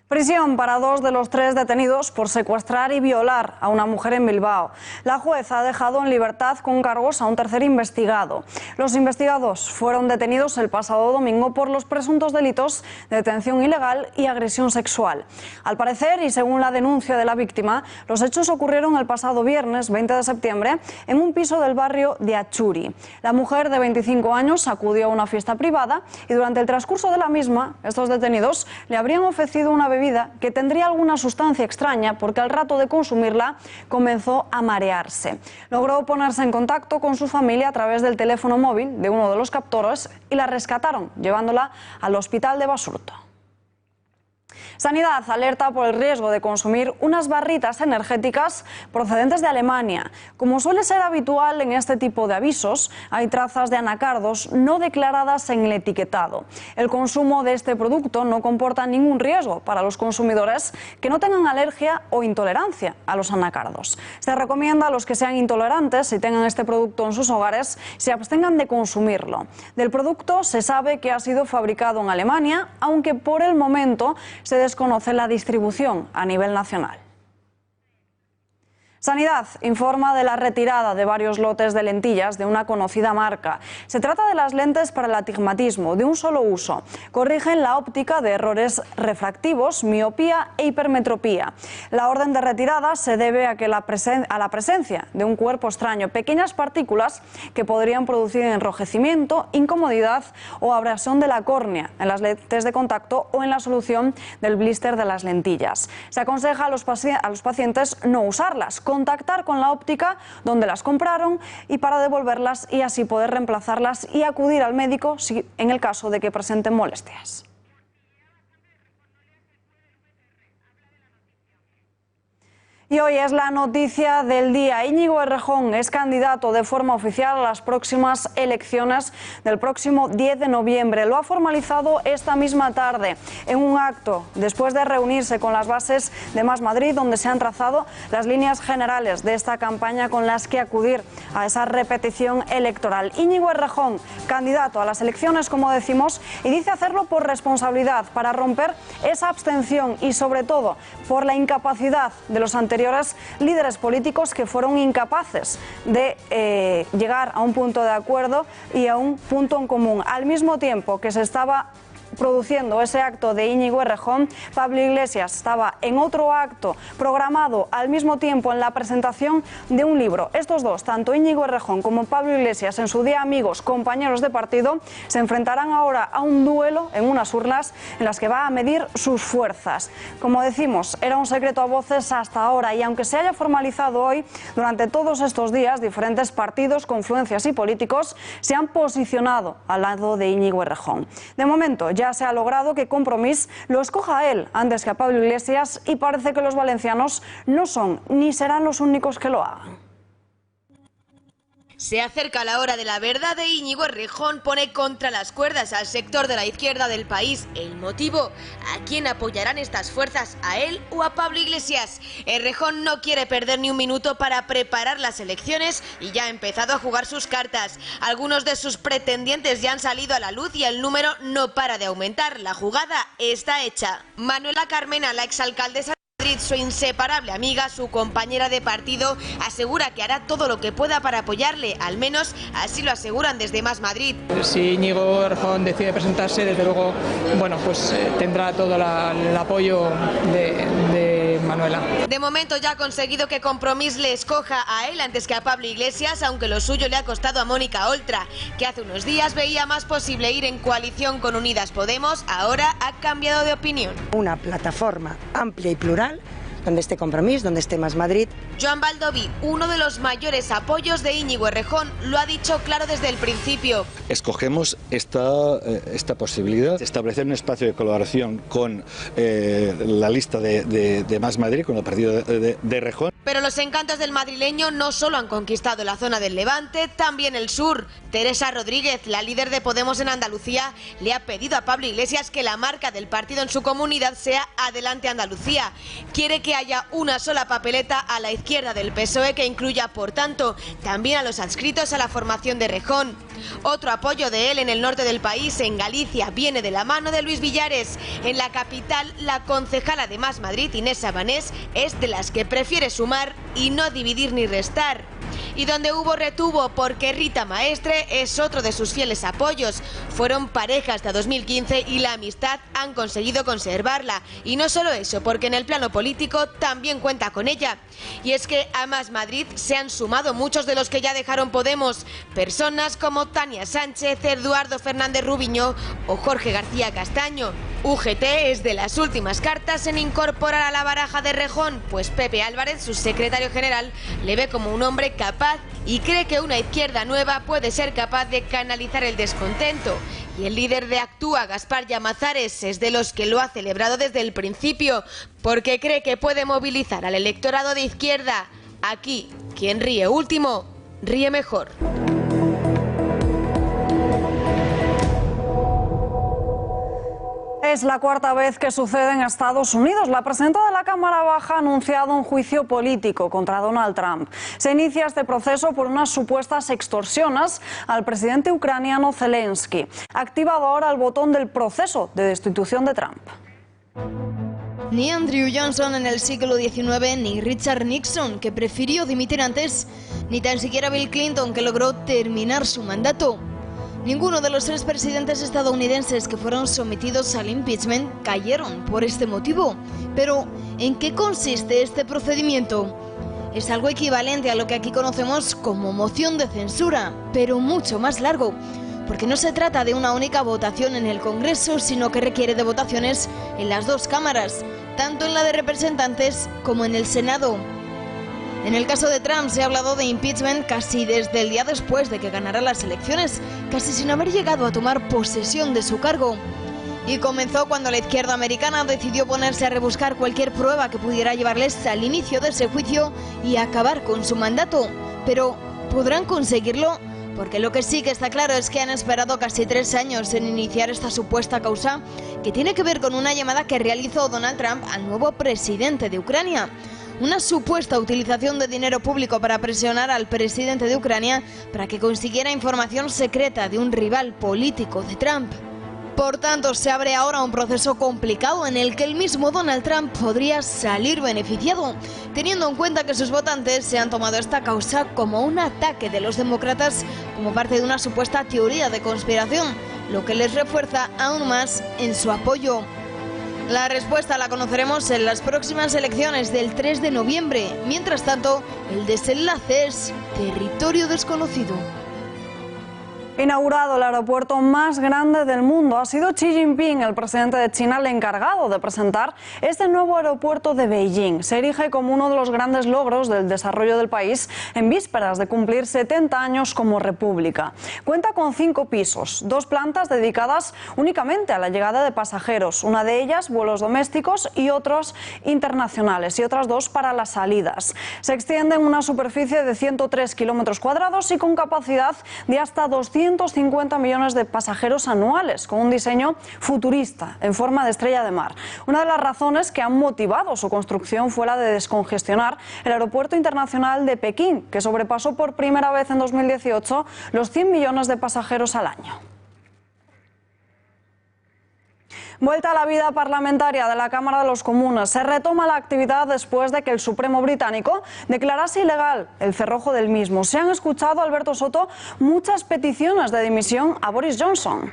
Prisión para 2 de los 3 detenidos por secuestrar y violar a una mujer en Bilbao. La jueza ha dejado en libertad con cargos a un tercer investigado. Los investigados fueron detenidos el pasado domingo por los presuntos delitos de detención ilegal y agresión sexual. Al parecer, y según la denuncia de la víctima, los hechos ocurrieron el pasado viernes 20 de septiembre en un piso del barrio de Achuri. La mujer de 25 años acudió a una fiesta privada y durante el transcurso de la misma, estos detenidos le habrían ofrecido una bebida que tendría alguna sustancia extraña porque al rato de consumirla comenzó a marearse. Logró ponerse en contacto con su familia a través del teléfono móvil de uno de los captores y la rescataron, llevándola al hospital de Basurto. Sanidad alerta por el riesgo de consumir unas barritas energéticas procedentes de Alemania. Como suele ser habitual en este tipo de avisos, hay trazas de anacardos no declaradas en el etiquetado. El consumo de este producto no comporta ningún riesgo para los consumidores que no tengan alergia o intolerancia a los anacardos. Se recomienda a los que sean intolerantes y tengan este producto en sus hogares se abstengan de consumirlo. Del producto se sabe que ha sido fabricado en Alemania, aunque por el momento se desconoce la distribución a nivel nacional. Sanidad informa de la retirada de varios lotes de lentillas de una conocida marca. Se trata de las lentes para el astigmatismo de un solo uso. Corrigen la óptica de errores refractivos, miopía e hipermetropía. La orden de retirada se debe a la presencia de un cuerpo extraño, pequeñas partículas que podrían producir enrojecimiento, incomodidad o abrasión de la córnea en las lentes de contacto o en la solución del blister de las lentillas. Se aconseja a los pacientes no usarlas, contactar con la óptica donde las compraron y para devolverlas y así poder reemplazarlas y acudir al médico en el caso de que presenten molestias. Y hoy es la noticia del día. Íñigo Errejón es candidato de forma oficial a las próximas elecciones del próximo 10 de noviembre. Lo ha formalizado esta misma tarde en un acto después de reunirse con las bases de Más Madrid, donde se han trazado las líneas generales de esta campaña con las que acudir a esa repetición electoral. Íñigo Errejón, candidato a las elecciones, como decimos, y dice hacerlo por responsabilidad, para romper esa abstención y sobre todo por la incapacidad de los anteriores líderes políticos que fueron incapaces de llegar a un punto de acuerdo y a un punto en común. Al mismo tiempo que se estaba produciendo ese acto de Íñigo Errejón, Pablo Iglesias estaba en otro acto programado al mismo tiempo en la presentación de un libro. Estos dos, tanto Íñigo Errejón como Pablo Iglesias, en su día amigos, compañeros de partido, se enfrentarán ahora a un duelo en unas urnas en las que va a medir sus fuerzas. Como decimos, era un secreto a voces hasta ahora y aunque se haya formalizado hoy, durante todos estos días diferentes partidos, confluencias y políticos se han posicionado al lado de Íñigo Errejón. De momento, ya se ha logrado que Compromís lo escoja a él antes que a Pablo Iglesias y parece que los valencianos no son ni serán los únicos que lo hagan. Se acerca la hora de la verdad de Íñigo Errejón pone contra las cuerdas al sector de la izquierda del país. ¿El motivo? ¿A quién apoyarán estas fuerzas? ¿A él o a Pablo Iglesias? Errejón no quiere perder ni un minuto para preparar las elecciones y ya ha empezado a jugar sus cartas. Algunos de sus pretendientes ya han salido a la luz y el número no para de aumentar. La jugada está hecha. Manuela Carmena, la exalcaldesa Madrid, su inseparable amiga, su compañera de partido, asegura que hará todo lo que pueda para apoyarle, al menos así lo aseguran desde Más Madrid. Si Íñigo Errejón decide presentarse, desde luego, bueno, pues tendrá todo el apoyo de Manuela. De momento ya ha conseguido que Compromís le escoja a él antes que a Pablo Iglesias, aunque lo suyo le ha costado a Mónica Oltra, que hace unos días veía más posible ir en coalición con Unidas Podemos, ahora ha cambiado de opinión. Una plataforma amplia y plural donde esté Compromís, donde esté Más Madrid. Joan Baldoví, uno de los mayores apoyos de Íñigo Errejón, lo ha dicho claro desde el principio. Escogemos esta posibilidad de establecer un espacio de colaboración con la lista de Más Madrid, con el partido de Errejón. Pero los encantos del madrileño no solo han conquistado la zona del Levante, también el sur. Teresa Rodríguez, la líder de Podemos en Andalucía, le ha pedido a Pablo Iglesias que la marca del partido en su comunidad sea Adelante Andalucía. Quiere que haya una sola papeleta a la izquierda del PSOE que incluya, por tanto, también a los adscritos a la formación de Errejón. Otro apoyo de él en el norte del país, en Galicia, viene de la mano de Luis Villares. En la capital, la concejala de Más Madrid, Inés Sabanés, es de las que prefiere sumar y no dividir ni restar. Y donde hubo retuvo, porque Rita Maestre es otro de sus fieles apoyos. Fueron pareja hasta 2015 y la amistad han conseguido conservarla. Y no solo eso, porque en el plano político también cuenta con ella. Y es que a Más Madrid se han sumado muchos de los que ya dejaron Podemos. Personas como Tania Sánchez, Eduardo Fernández Rubiño o Jorge García Castaño. UGT es de las últimas cartas en incorporar a la baraja de Errejón, pues Pepe Álvarez, su secretario general, le ve como un hombre capaz y cree que una izquierda nueva puede ser capaz de canalizar el descontento. Y el líder de Actúa, Gaspar Llamazares, es de los que lo ha celebrado desde el principio, porque cree que puede movilizar al electorado de izquierda. Aquí, quien ríe último, ríe mejor. Es la cuarta vez que sucede en Estados Unidos. La presidenta de la Cámara Baja ha anunciado un juicio político contra Donald Trump. Se inicia este proceso por unas supuestas extorsiones al presidente ucraniano Zelensky. Ha activado ahora el botón del proceso de destitución de Trump. Ni Andrew Johnson en el siglo XIX, ni Richard Nixon, que prefirió dimitir antes, ni tan siquiera Bill Clinton, que logró terminar su mandato. Ninguno de los tres presidentes estadounidenses que fueron sometidos al impeachment cayeron por este motivo. Pero, ¿en qué consiste este procedimiento? Es algo equivalente a lo que aquí conocemos como moción de censura, pero mucho más largo, porque no se trata de una única votación en el Congreso, sino que requiere de votaciones en las dos cámaras, tanto en la de representantes como en el Senado. En el caso de Trump se ha hablado de impeachment casi desde el día después de que ganara las elecciones, casi sin haber llegado a tomar posesión de su cargo. Y comenzó cuando la izquierda americana decidió ponerse a rebuscar cualquier prueba que pudiera llevarles al inicio de ese juicio y acabar con su mandato. Pero, ¿podrán conseguirlo? Porque lo que sí que está claro es que han esperado casi 3 años en iniciar esta supuesta causa, que tiene que ver con una llamada que realizó Donald Trump al nuevo presidente de Ucrania. Una supuesta utilización de dinero público para presionar al presidente de Ucrania para que consiguiera información secreta de un rival político de Trump. Por tanto, se abre ahora un proceso complicado en el que el mismo Donald Trump podría salir beneficiado, teniendo en cuenta que sus votantes se han tomado esta causa como un ataque de los demócratas como parte de una supuesta teoría de conspiración, lo que les refuerza aún más en su apoyo. La respuesta la conoceremos en las próximas elecciones del 3 de noviembre. Mientras tanto, el desenlace es territorio desconocido. Inaugurado el aeropuerto más grande del mundo, ha sido Xi Jinping, el presidente de China, el encargado de presentar este nuevo aeropuerto de Beijing. Se erige como uno de los grandes logros del desarrollo del país en vísperas de cumplir 70 años como república. Cuenta con 5 pisos, 2 plantas dedicadas únicamente a la llegada de pasajeros, una de ellas vuelos domésticos y otros internacionales, y otras 2 para las salidas. Se extiende en una superficie de 103 kilómetros cuadrados y con capacidad de hasta 250 millones de pasajeros anuales, con un diseño futurista en forma de estrella de mar. Una de las razones que han motivado su construcción fue la de descongestionar el aeropuerto internacional de Pekín, que sobrepasó por primera vez en 2018 los 100 millones de pasajeros al año. Vuelta a la vida parlamentaria de la Cámara de los Comunes. Se retoma la actividad después de que el Supremo británico declarase ilegal el cerrojo del mismo. Se han escuchado, Alberto Soto, muchas peticiones de dimisión a Boris Johnson.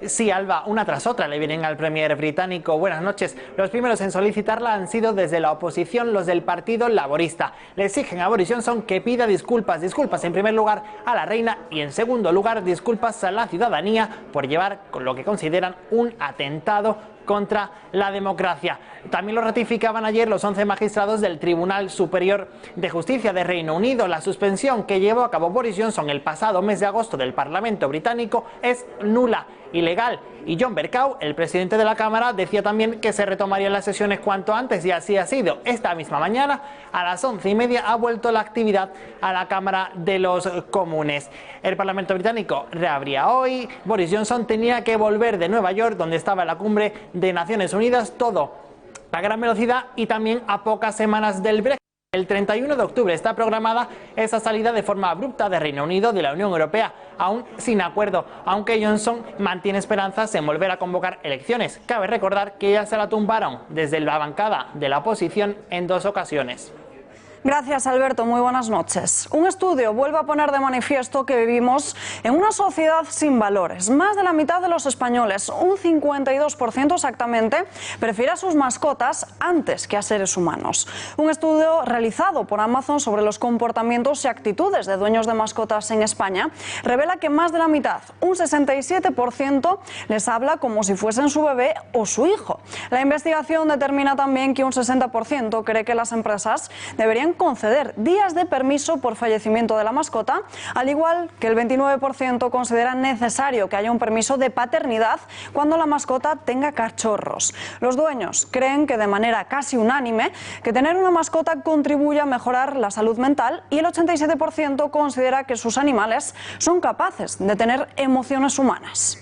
Sí, Alba, una tras otra le vienen al premier británico. Buenas noches. Los primeros en solicitarla han sido desde la oposición, los del Partido Laborista. Le exigen a Boris Johnson que pida disculpas en primer lugar a la reina y en segundo lugar disculpas a la ciudadanía por llevar con lo que consideran un atentado contra la democracia. También lo ratificaban ayer los 11 magistrados del Tribunal Superior de Justicia de Reino Unido. La suspensión que llevó a cabo Boris Johnson el pasado mes de agosto del Parlamento británico es nula, ilegal. Y John Bercow, el presidente de la Cámara, decía también que se retomarían las sesiones cuanto antes, y así ha sido. Esta misma mañana, a las 11:30, ha vuelto la actividad a la Cámara de los Comunes. El Parlamento británico reabría hoy. Boris Johnson tenía que volver de Nueva York, donde estaba la cumbre de Naciones Unidas, todo a gran velocidad y también a pocas semanas del Brexit. El 31 de octubre está programada esa salida de forma abrupta de Reino Unido de la Unión Europea, aún sin acuerdo, aunque Johnson mantiene esperanzas en volver a convocar elecciones. Cabe recordar que ya se la tumbaron desde la bancada de la oposición en 2 ocasiones. Gracias, Alberto. Muy buenas noches. Un estudio vuelve a poner de manifiesto que vivimos en una sociedad sin valores. Más de la mitad de los españoles, un 52% exactamente, prefiere a sus mascotas antes que a seres humanos. Un estudio realizado por Amazon sobre los comportamientos y actitudes de dueños de mascotas en España revela que más de la mitad, un 67%, les habla como si fuesen su bebé o su hijo. La investigación determina también que un 60% cree que las empresas deberían conceder días de permiso por fallecimiento de la mascota, al igual que el 29% considera necesario que haya un permiso de paternidad cuando la mascota tenga cachorros. Los dueños creen que de manera casi unánime que tener una mascota contribuye a mejorar la salud mental, y el 87% considera que sus animales son capaces de tener emociones humanas.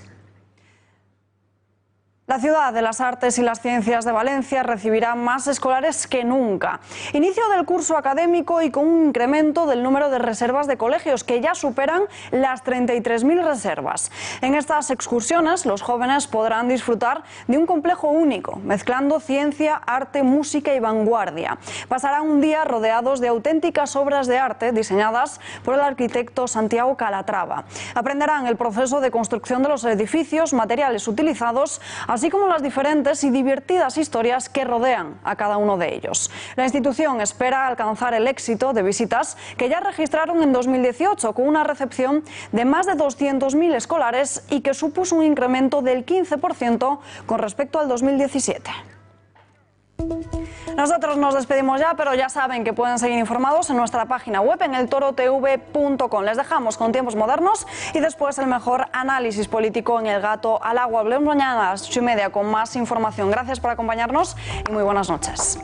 La Ciudad de las Artes y las Ciencias de Valencia recibirá más escolares que nunca. Inicio del curso académico y con un incremento del número de reservas de colegios que ya superan las 33.000 reservas. En estas excursiones los jóvenes podrán disfrutar de un complejo único, mezclando ciencia, arte, música y vanguardia. Pasarán un día rodeados de auténticas obras de arte diseñadas por el arquitecto Santiago Calatrava. Aprenderán el proceso de construcción de los edificios, materiales utilizados, así como las diferentes y divertidas historias que rodean a cada uno de ellos. La institución espera alcanzar el éxito de visitas que ya registraron en 2018 con una recepción de más de 200.000 escolares y que supuso un incremento del 15% con respecto al 2017. Nosotros nos despedimos ya, pero ya saben que pueden seguir informados en nuestra página web en eltorotv.com. Les dejamos con Tiempos Modernos y después el mejor análisis político en El Gato al Agua. Volvemos mañana a las 8:30 con más información. Gracias por acompañarnos y muy buenas noches.